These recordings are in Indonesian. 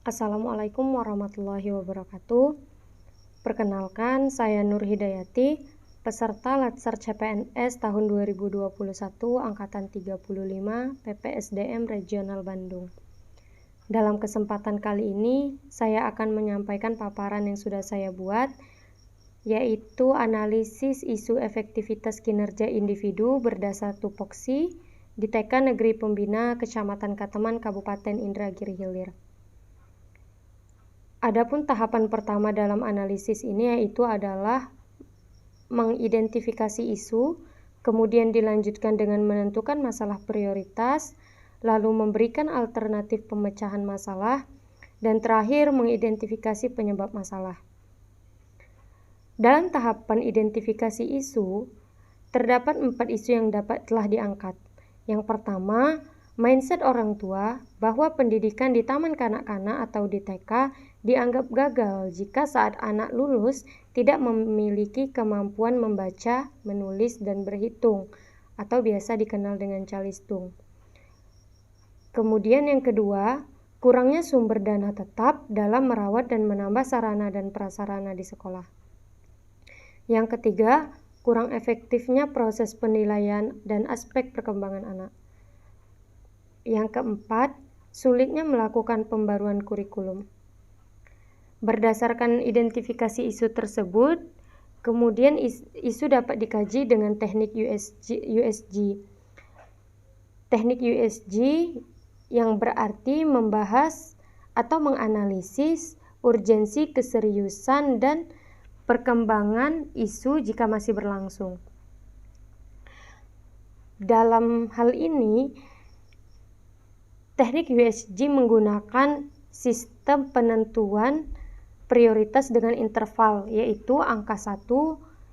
Assalamualaikum warahmatullahi wabarakatuh. Perkenalkan, saya Nur Hidayati, peserta Latsar CPNS tahun 2021 angkatan 35 PPSDM Regional Bandung. Dalam kesempatan kali ini, saya akan menyampaikan paparan yang sudah saya buat, yaitu analisis isu efektivitas kinerja individu berdasar tupoksi di TK Negeri Pembina Kecamatan Kateman, Kabupaten Indragiri Hilir. Adapun tahapan pertama dalam analisis ini yaitu adalah mengidentifikasi isu, kemudian dilanjutkan dengan menentukan masalah prioritas, lalu memberikan alternatif pemecahan masalah, dan terakhir mengidentifikasi penyebab masalah. Dalam tahapan identifikasi isu, terdapat 4 isu yang telah diangkat. Yang pertama, mindset orang tua bahwa pendidikan di taman kanak-kanak atau di TK dianggap gagal jika saat anak lulus tidak memiliki kemampuan membaca, menulis, dan berhitung, atau biasa dikenal dengan calistung. Kemudian yang kedua, kurangnya sumber dana tetap dalam merawat dan menambah sarana dan prasarana di sekolah. Yang ketiga, kurang efektifnya proses penilaian dan aspek perkembangan anak. Yang keempat, sulitnya melakukan pembaruan kurikulum. Berdasarkan identifikasi isu tersebut, kemudian isu dapat dikaji dengan teknik USG. Teknik USG yang berarti membahas atau menganalisis urgensi, keseriusan, dan perkembangan isu jika masih berlangsung. Dalam hal ini, teknik USG menggunakan sistem penentuan prioritas dengan interval, yaitu angka 1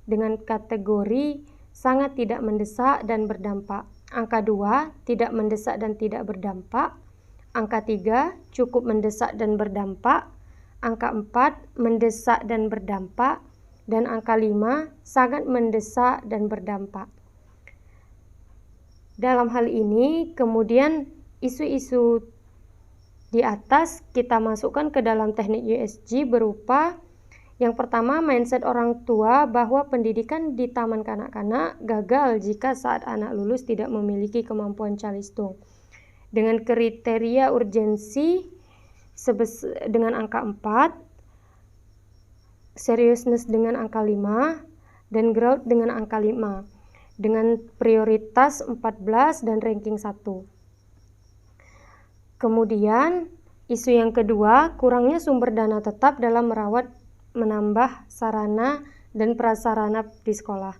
dengan kategori sangat tidak mendesak dan berdampak, angka 2 tidak mendesak dan tidak berdampak, angka 3 cukup mendesak dan berdampak, angka 4 mendesak dan berdampak, dan angka 5 sangat mendesak dan berdampak. Dalam hal ini, kemudian isu-isu di atas kita masukkan ke dalam teknik USG berupa yang pertama, mindset orang tua bahwa pendidikan di taman kanak-kanak gagal jika saat anak lulus tidak memiliki kemampuan calistung. Dengan kriteria urgensi dengan angka 4, seriousness dengan angka 5, dan growth dengan angka 5, dengan prioritas 14 dan ranking 1. Kemudian, isu yang kedua, kurangnya sumber dana tetap dalam merawat, menambah sarana dan prasarana di sekolah.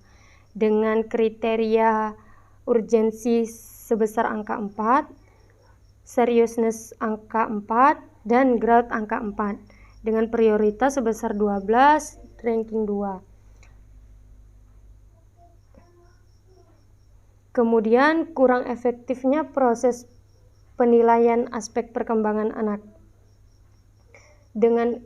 Dengan kriteria urgensi sebesar angka 4, seriousness angka 4, dan growth angka 4, dengan prioritas sebesar 12, ranking 2. Kemudian, kurang efektifnya proses penilaian aspek perkembangan anak dengan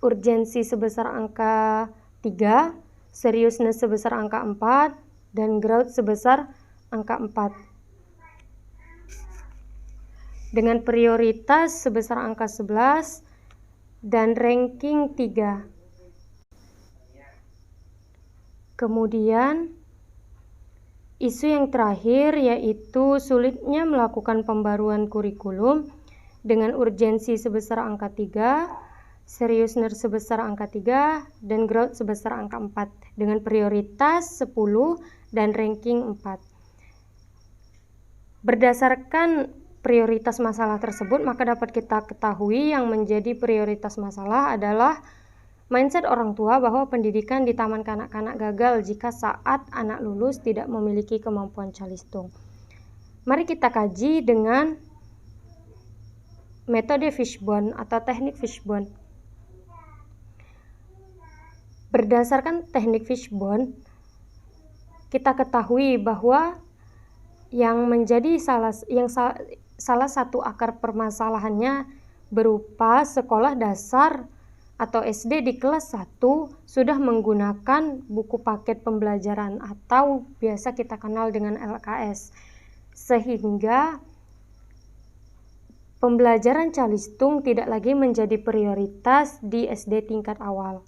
urgensi sebesar angka 3, seriousness sebesar angka 4, dan growth sebesar angka 4. Dengan prioritas sebesar angka 11 dan ranking 3. Kemudian, isu yang terakhir yaitu sulitnya melakukan pembaruan kurikulum dengan urgensi sebesar angka 3, seriousness sebesar angka 3, dan growth sebesar angka 4, dengan prioritas 10 dan ranking 4. Berdasarkan prioritas masalah tersebut, maka dapat kita ketahui yang menjadi prioritas masalah adalah mindset orang tua bahwa pendidikan di taman kanak-kanak gagal jika saat anak lulus tidak memiliki kemampuan calistung. Mari kita kaji dengan metode fishbone atau teknik fishbone. Berdasarkan teknik fishbone, kita ketahui bahwa yang menjadi salah satu akar permasalahannya berupa sekolah dasar atau SD di kelas 1 sudah menggunakan buku paket pembelajaran atau biasa kita kenal dengan LKS, sehingga pembelajaran calistung tidak lagi menjadi prioritas di SD tingkat awal.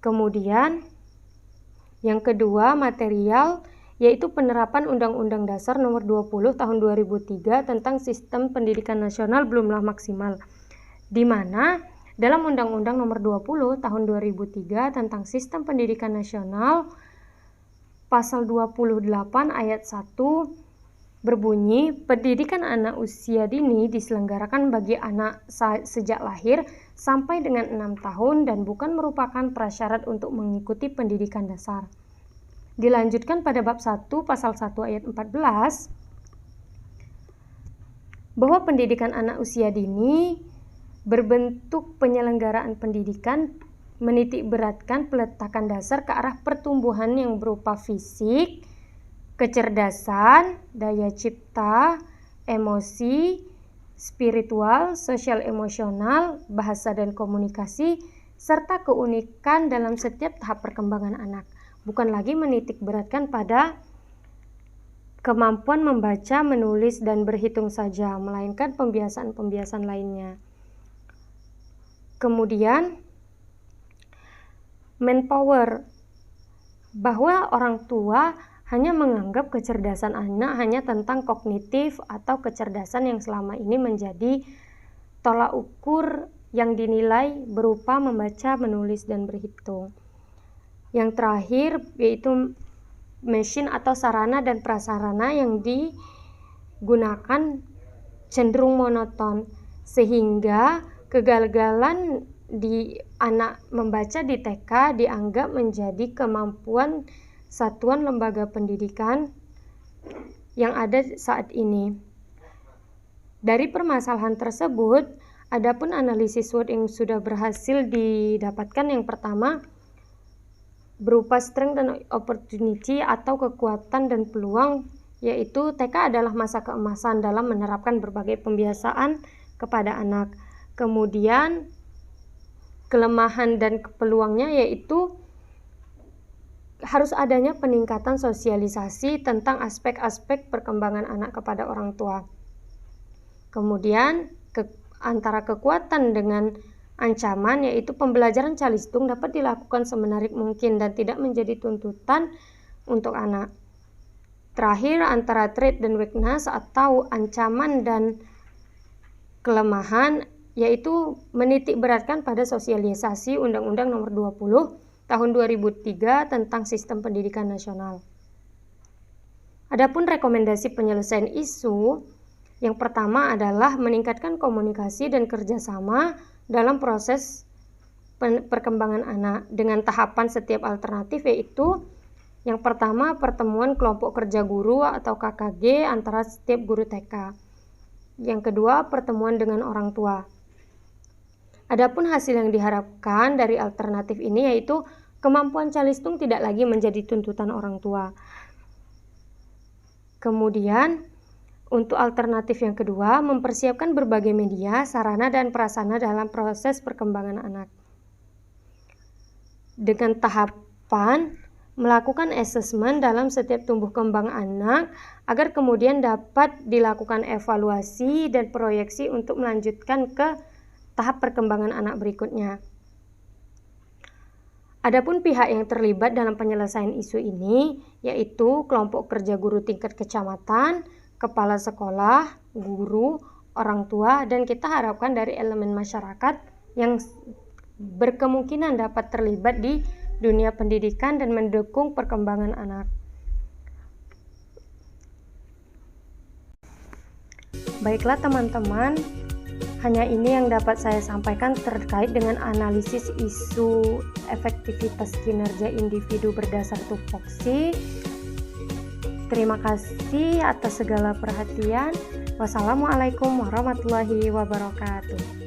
Kemudian, yang kedua, material, yaitu penerapan Undang-Undang Dasar Nomor 20 Tahun 2003 tentang Sistem Pendidikan Nasional belumlah maksimal, di mana dalam Undang-Undang Nomor 20 Tahun 2003 tentang Sistem Pendidikan Nasional, Pasal 28 ayat 1 berbunyi, pendidikan anak usia dini diselenggarakan bagi anak sejak lahir sampai dengan 6 tahun dan bukan merupakan prasyarat untuk mengikuti pendidikan dasar. Dilanjutkan pada bab 1 pasal 1 ayat 14 bahwa pendidikan anak usia dini berbentuk penyelenggaraan pendidikan menitik beratkan peletakan dasar ke arah pertumbuhan yang berupa fisik, kecerdasan, daya cipta, emosi, spiritual, sosial emosional, bahasa dan komunikasi, serta keunikan dalam setiap tahap perkembangan anak. Bukan lagi menitik beratkan pada kemampuan membaca, menulis, dan berhitung saja, melainkan pembiasaan-pembiasaan lainnya. Kemudian, manpower, bahwa orang tua hanya menganggap kecerdasan anak hanya tentang kognitif atau kecerdasan yang selama ini menjadi tolak ukur yang dinilai berupa membaca, menulis, dan berhitung. Yang terakhir yaitu mesin atau sarana dan prasarana yang digunakan cenderung monoton, sehingga kegagalan di anak membaca di TK dianggap menjadi kemampuan satuan lembaga pendidikan yang ada saat ini. Dari permasalahan tersebut, adapun analisis SWOT yang sudah berhasil didapatkan, yang pertama berupa strength dan opportunity atau kekuatan dan peluang, yaitu TK adalah masa keemasan dalam menerapkan berbagai pembiasaan kepada anak. Kemudian kelemahan dan peluangnya yaitu harus adanya peningkatan sosialisasi tentang aspek-aspek perkembangan anak kepada orang tua. Kemudian antara kekuatan dengan ancaman, yaitu pembelajaran calistung dapat dilakukan semenarik mungkin dan tidak menjadi tuntutan untuk anak. Terakhir, antara threat dan weakness atau ancaman dan kelemahan, yaitu menitik beratkan pada sosialisasi Undang-Undang Nomor 20 Tahun 2003 tentang Sistem Pendidikan Nasional. Adapun rekomendasi penyelesaian isu, yang pertama adalah meningkatkan komunikasi dan kerjasama dalam proses perkembangan anak dengan tahapan setiap alternatif, yaitu yang pertama pertemuan kelompok kerja guru atau KKG antara setiap guru TK. Yang kedua pertemuan dengan orang tua. Adapun hasil yang diharapkan dari alternatif ini yaitu kemampuan calistung tidak lagi menjadi tuntutan orang tua. Kemudian untuk alternatif yang kedua, mempersiapkan berbagai media, sarana, dan prasarana dalam proses perkembangan anak. Dengan tahapan melakukan asesmen dalam setiap tumbuh kembang anak agar kemudian dapat dilakukan evaluasi dan proyeksi untuk melanjutkan ke tahap perkembangan anak berikutnya. Adapun pihak yang terlibat dalam penyelesaian isu ini yaitu kelompok kerja guru tingkat kecamatan, kepala sekolah, guru, orang tua, dan kita harapkan dari elemen masyarakat yang berkemungkinan dapat terlibat di dunia pendidikan dan mendukung perkembangan anak. Baiklah teman-teman, hanya ini yang dapat saya sampaikan terkait dengan analisis isu efektivitas kinerja individu berdasar tupoksi. Terima kasih atas segala perhatian. Wassalamualaikum warahmatullahi wabarakatuh.